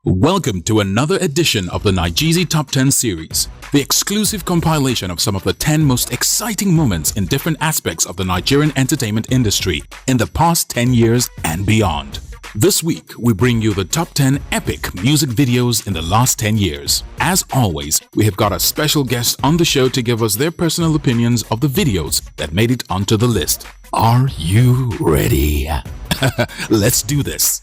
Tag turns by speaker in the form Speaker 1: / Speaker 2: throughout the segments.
Speaker 1: Welcome to another edition of the Nigezie Top 10 series, the exclusive compilation of some of the 10 most exciting moments in different aspects of the Nigerian entertainment industry in the past 10 years and beyond. This week, we bring you the top 10 epic music videos in the last 10 years. As always, we have got a special guest on the show to give us their personal opinions of the videos that made it onto the list. Are you ready? Let's do this.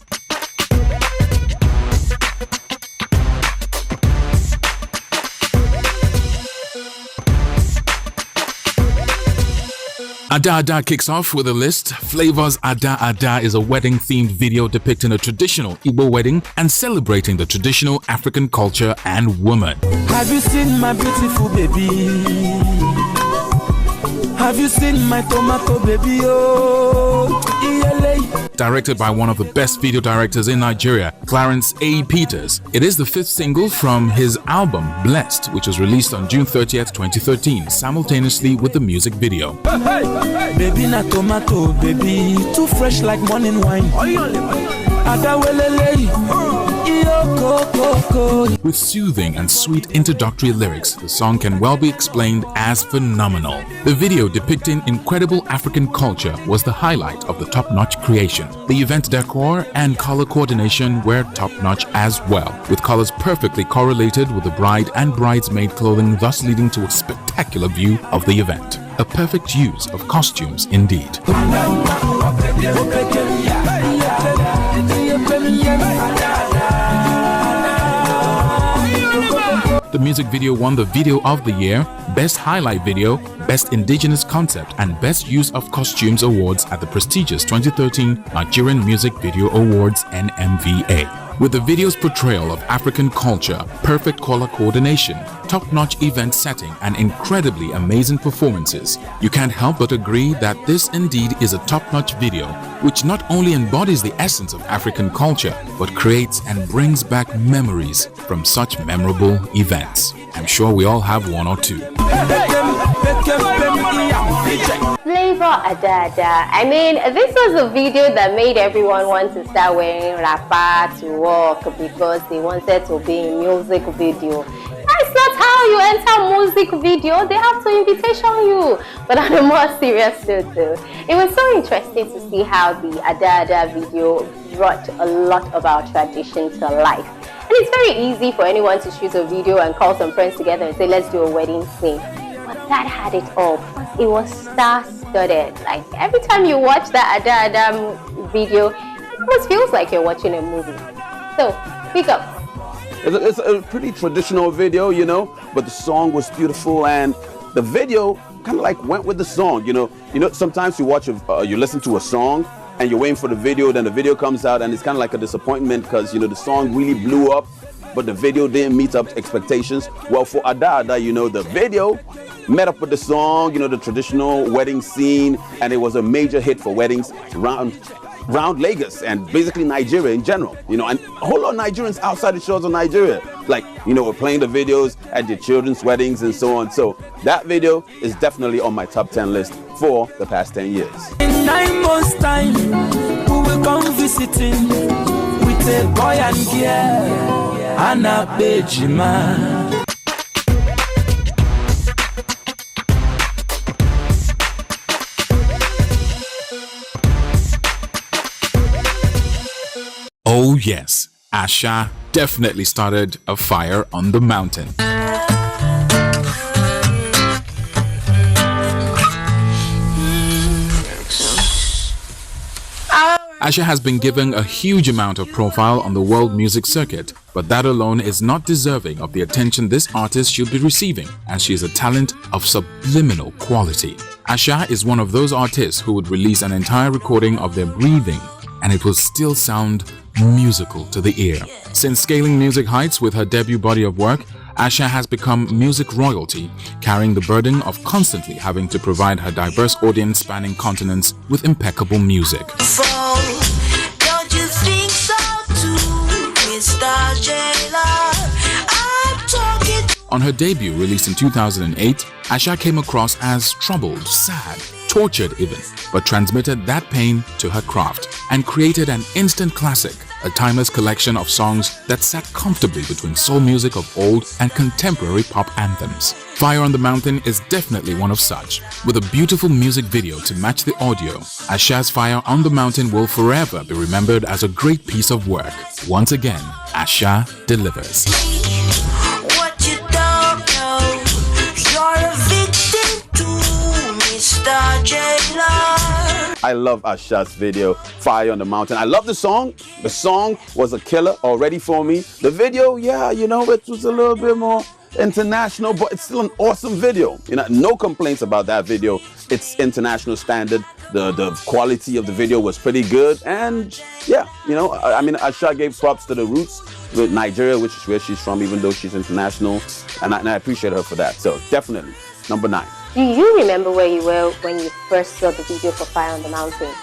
Speaker 1: Ada Ada kicks off with a list. Flavours' Ada Ada is a wedding-themed video depicting a traditional Igbo wedding and celebrating the traditional African culture and woman.
Speaker 2: Have you seen my beautiful baby? Have you seen my tomato baby? Oh,
Speaker 1: Directed by one of the best video directors in Nigeria, Clarence A. Peters, it is the fifth single from his album Blessed, which was released on June 30th, 2013, simultaneously with the music video.
Speaker 2: Baby na tomato baby, too fresh like morning wine.
Speaker 1: With soothing and sweet introductory lyrics, the song can well be explained as phenomenal. The video depicting incredible African culture was the highlight of the top-notch creation. The event decor and color coordination were top-notch as well, with colors perfectly correlated with the bride and bridesmaid clothing, thus leading to a spectacular view of the event. A perfect use of costumes indeed. The music video won the Video of the Year, Best Highlight Video, Best Indigenous Concept, and Best Use of Costumes Awards at the prestigious 2013 Nigerian Music Video Awards (NMVA). With the video's portrayal of African culture, perfect color coordination, top-notch event setting, and incredibly amazing performances, you can't help but agree that this indeed is a top-notch video which not only embodies the essence of African culture, but creates and brings back memories from such memorable events. I'm sure we all have one or two.
Speaker 3: Flavour Ada Ada. I mean, this was a video that made everyone want to start wearing wrapper to work because they wanted to be in music video. That's not how you enter music video. They have to invitation you. But on a more serious note though, it was so interesting to see how the Ada Ada video brought a lot of our tradition to life. And it's very easy for anyone to shoot a video and call some friends together and say, let's do a wedding scene. But that had it all. It was star-studded. Like every time you watch that Ada Ada video, it almost feels like you're watching a movie. So, pick up.
Speaker 4: It's a pretty traditional video, you know, but the song was beautiful and the video kind of like went with the song, you know. Sometimes you watch, you listen to a song and you're waiting for the video, then the video comes out and it's kind of like a disappointment because, you know, the song really blew up, but the video didn't meet up to expectations. Well, for Ada Ada, you know, the video met up with the song, you know, the traditional wedding scene, and it was a major hit for weddings around Lagos and basically Nigeria in general, you know, and a whole lot of Nigerians outside the shores of Nigeria, like, you know, we're playing the videos at their children's weddings and so on. So that video is definitely on my top 10 list for the past 10 years.
Speaker 2: In 9 months' time, we will come visiting with a boy and girl, and a Bejima.
Speaker 1: Oh yes, Asha definitely started a fire on the mountain. Asha has been given a huge amount of profile on the world music circuit, but that alone is not deserving of the attention this artist should be receiving, as she is a talent of subliminal quality. Asha is one of those artists who would release an entire recording of their breathing and it will still sound musical to the ear. Since scaling music heights with her debut body of work, Asha has become music royalty, carrying the burden of constantly having to provide her diverse audience spanning continents with impeccable music.
Speaker 5: Don't you think so too, Mr. Jailer? I'm talking.
Speaker 1: On her debut, released in 2008, Asha came across as troubled, sad, tortured even, but transmitted that pain to her craft and created an instant classic a timeless collection of songs that sat comfortably between soul music of old and contemporary pop anthems. Fire on the Mountain is definitely one of such. With a beautiful music video to match the audio, Asha's Fire on the Mountain will forever be remembered as a great piece of work. Once again, Asha delivers.
Speaker 5: What you don't know, you're a victim to Mr. Jailer.
Speaker 4: I love Asha's video, Fire on the Mountain. I love the song. The song was a killer already for me. The video, yeah, you know, it was a little bit more international, but it's still an awesome video. You know, no complaints about that video. It's international standard. The quality of the video was pretty good, and yeah, you know, I mean, Asha gave props to the roots with Nigeria, which is where she's from, even though she's international, and I appreciate her for that. So definitely number 9.
Speaker 3: Do you remember where you were when you first saw the video for Fire on the Mountain?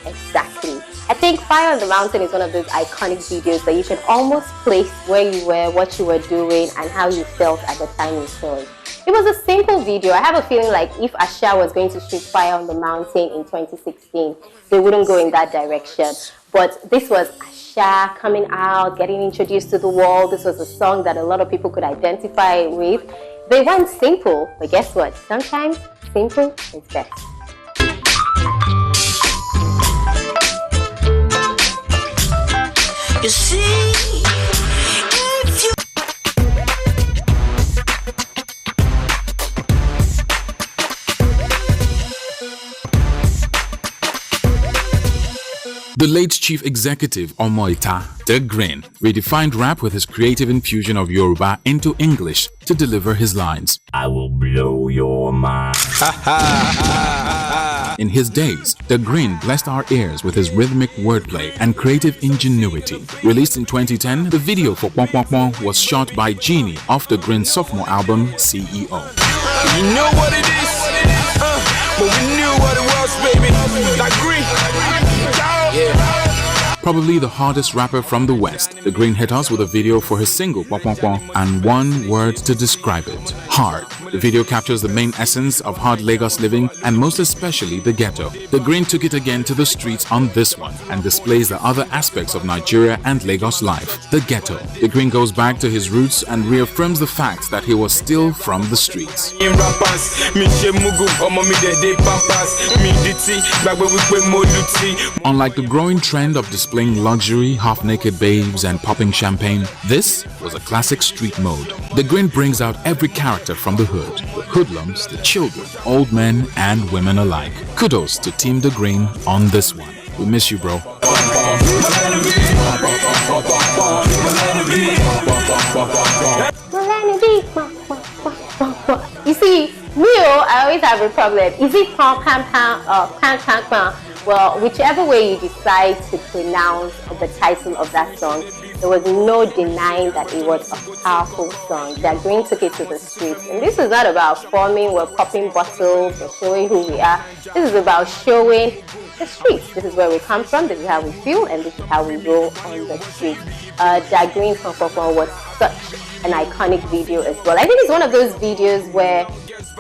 Speaker 3: Exactly. I think Fire on the Mountain is one of those iconic videos that you can almost place where you were, what you were doing, and how you felt at the time you saw it. It was a simple video. I have a feeling like if Asha was going to shoot Fire on the Mountain in 2016, they wouldn't go in that direction. But this was Asha coming out, getting introduced to the world. This was a song that a lot of people could identify with. They went simple, but guess what? Sometimes simple is best.
Speaker 5: You see, if you
Speaker 1: The late chief executive Omoita Dagrin redefined rap with his creative infusion of Yoruba into English to deliver his lines.
Speaker 2: I will blow your mind.
Speaker 1: In his days, Dagrin blessed our ears with his rhythmic wordplay and creative ingenuity. Released in 2010, the video for Pon Pon Pon was shot by Genie off Dagrin's sophomore album, CEO.
Speaker 2: You know what it is, but we knew what it was, baby. Dagrin. Yeah.
Speaker 1: Probably the hardest rapper from the West, Dagrin hit us with a video for his single Pon Pon Pon, and one word to describe it: hard. The video captures the main essence of hard Lagos living, and most especially the ghetto. Dagrin took it again to the streets on this one and displays the other aspects of Nigeria and Lagos life, the ghetto. Dagrin goes back to his roots and reaffirms the fact that he was still from the streets. Unlike the growing trend of displaying luxury, half-naked babes and popping champagne, this was a classic street mode. Dagrin brings out every character from the hood, the hoodlums, the children, old men and women alike. Kudos to Team Dagrin on this one. We miss you, bro.
Speaker 3: You see, I always have a problem. Is it pam pam pam or pam pam pam? Well, whichever way you decide to pronounce the title of that song, there was no denying that it was a powerful song. Dagrin took it to the streets. And this is not about forming, we're popping bottles, or showing who we are. This is about showing the streets. This is where we come from, this is how we feel, and this is how we roll on the streets. Dagrin Pon Pon Pon was such an iconic video as well. I think it's one of those videos where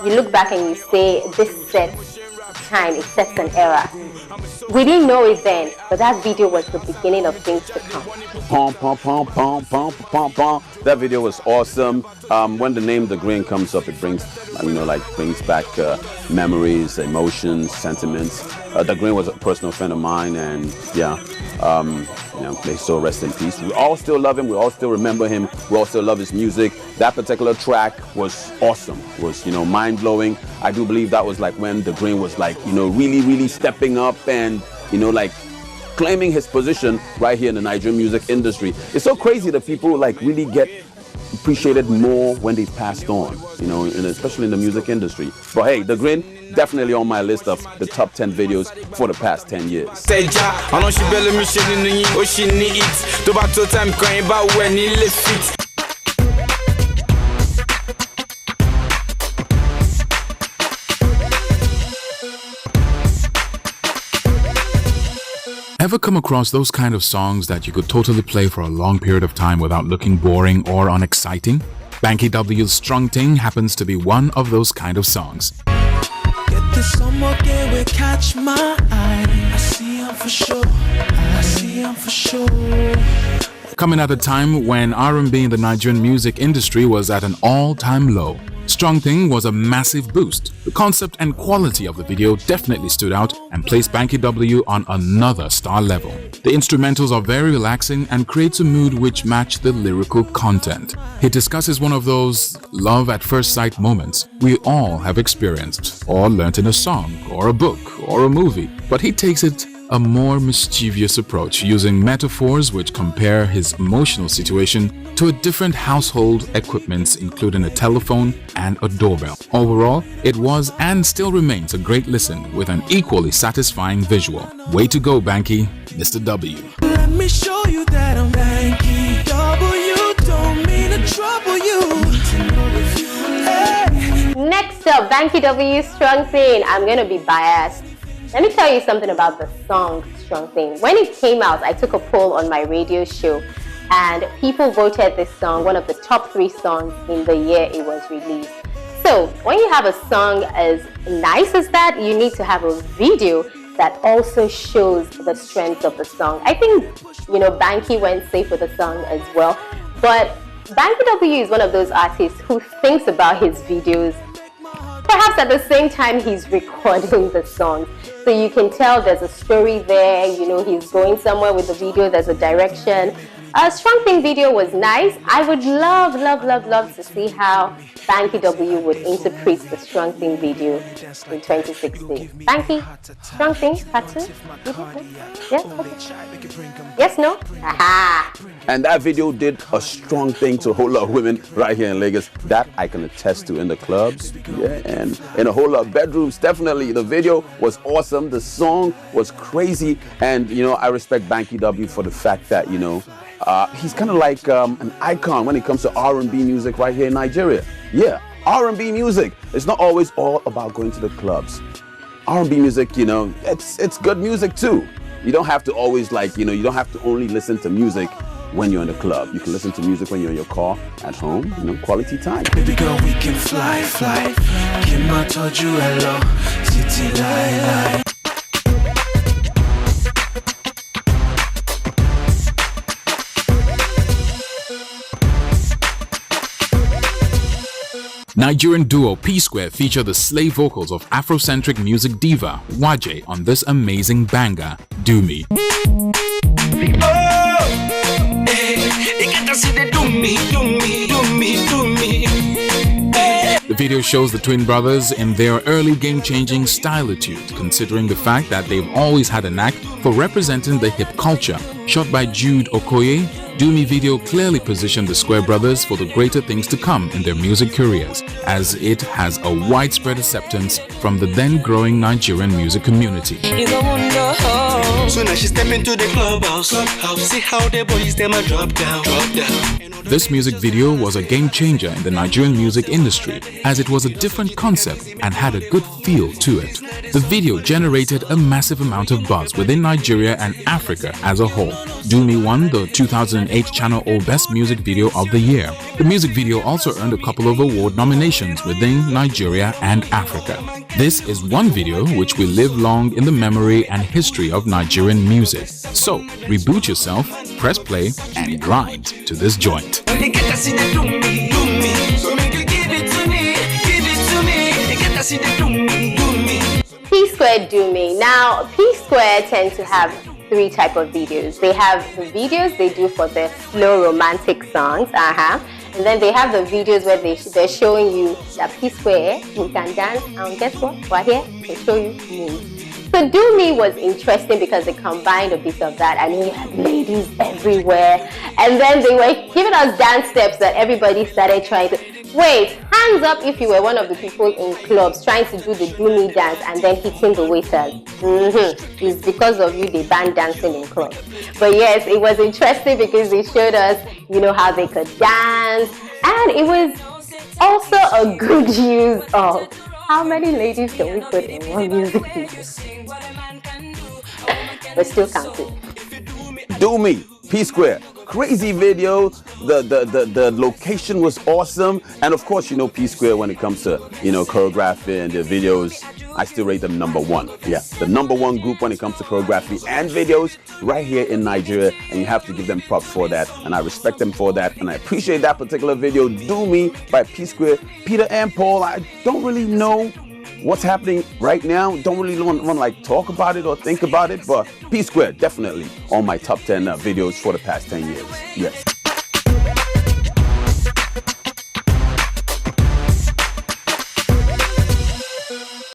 Speaker 3: you look back and you say, this sets time, it sets an era. We didn't know it then, but that video was the beginning of things to come.
Speaker 4: Pom, pom, pom, pom, pom, pom, pom. That video was awesome. When the name Dagrin comes up, it brings, brings back memories, emotions, sentiments. Dagrin was a personal friend of mine, and yeah, may so rest in peace. We all still love him. We all still remember him. We all still love his music. That particular track was awesome. It was, mind blowing. I do believe that was like when Dagrin was really, really stepping up and, claiming his position right here in the Nigerian music industry. It's so crazy that people really get appreciated more when they passed on, and especially in the music industry. But hey, Dagrin, definitely on my list of the top 10 videos for the past 10 years.
Speaker 1: Ever come across those kind of songs that you could totally play for a long period of time without looking boring or unexciting? Banky W's Strong Ting happens to be one of those kind of songs.
Speaker 2: Get this summer game will catch my eye. I see I'm for sure. I see I'm for sure.
Speaker 1: Coming at a time when R&B in the Nigerian music industry was at an all-time low, Strong Thing was a massive boost. The concept and quality of the video definitely stood out and placed Banky W on another star level. The instrumentals are very relaxing and creates a mood which match the lyrical content. He discusses one of those love at first sight moments we all have experienced or learnt in a song or a book or a movie, but he takes it a more mischievous approach, using metaphors which compare his emotional situation to a different household equipments, including a telephone and a doorbell. Overall, it was and still remains a great listen with an equally satisfying visual. Way to go, Banky, Mr. W.
Speaker 2: Let me show you that I'm Banky W. Don't mean to trouble you. Hey.
Speaker 3: Next up, Banky W, Strong Thing. I'm gonna be biased. Let me tell you something about the song Strong Thing. When it came out, I took a poll on my radio show and people voted this song one of the top 3 songs in the year it was released. So when you have a song as nice as that, you need to have a video that also shows the strength of the song. I think, Banky went safe with the song as well, but Banky W is one of those artists who thinks about his videos perhaps at the same time he's recording the song. So you can tell there's a story there, he's going somewhere with the video, there's a direction. Strong Thing video was nice. I would love to see how Banky W would interpret the Strong Thing video in 2016. Banky, Strong Thing, part 2? Yes? Okay. Yes, no? Aha!
Speaker 4: And that video did a strong thing to a whole lot of women right here in Lagos. That I can attest to in the clubs, yeah, and in a whole lot of bedrooms. Definitely, the video was awesome. The song was crazy, and I respect Banky W for the fact that he's kind of like an icon when it comes to R&B music right here in Nigeria. Yeah, R&B music. It's not always all about going to the clubs. R&B music, it's good music too. You don't have to always you don't have to only listen to music when you're in the club. You can listen to music when you're in your car, at home, quality time.
Speaker 2: Baby girl, we can fly. Kim, I told you hello. City lie.
Speaker 1: Nigerian duo Psquare feature the slave vocals of Afrocentric music diva Waje on this amazing banger, Do Me. The video shows the twin brothers in their early game-changing stylitude, considering the fact that they've always had a knack for representing the hip culture. Shot by Jude Okoye, Do Me video clearly positioned the Square brothers for the greater things to come in their music careers, as it has a widespread acceptance from the then growing Nigerian music community.
Speaker 5: So now she step into the clubhouse. See how the boys them a drop down.
Speaker 1: This music video was a game changer in the Nigerian music industry, as it was a different concept and had a good feel to it. The video generated a massive amount of buzz within Nigeria and Africa as a whole. Do Me won the 2008 Channel O Best Music Video of the Year. The music video also earned a couple of award nominations within Nigeria and Africa. This is one video which will live long in the memory and history of Nigerian music. So, reboot yourself, press play, and grind to this joint.
Speaker 3: Psquare Do Me. Now, Psquare tend to have 3 types of videos. They have the videos they do for their slow romantic songs, and then they have the videos where they're showing you that Psquare, you can dance, and guess what? We're here to show you moves. So Do Me was interesting because it combined a bit of that. I mean, you had ladies everywhere, and then they were giving us dance steps that everybody started trying to. Wait, hands up if you were one of the people in clubs trying to do the Do Me dance and then hitting the waiters. It's because of you they banned dancing in clubs. But yes, it was interesting because they showed us, how they could dance, and it was also a good use of how many ladies can we put in one music video. We're still counting.
Speaker 4: Do Me, Psquare. Crazy video. The location was awesome, and of course, Psquare when it comes to choreography and the videos, I still rate them #1. Yeah, the #1 group when it comes to choreography and videos right here in Nigeria, and you have to give them props for that, and I respect them for that, and I appreciate that particular video, Do Me by Psquare. Peter and Paul, I don't really know what's happening right now. Don't really want to like talk about it or think about it, but Psquare definitely on my top 10 videos for the past 10 years. Yes.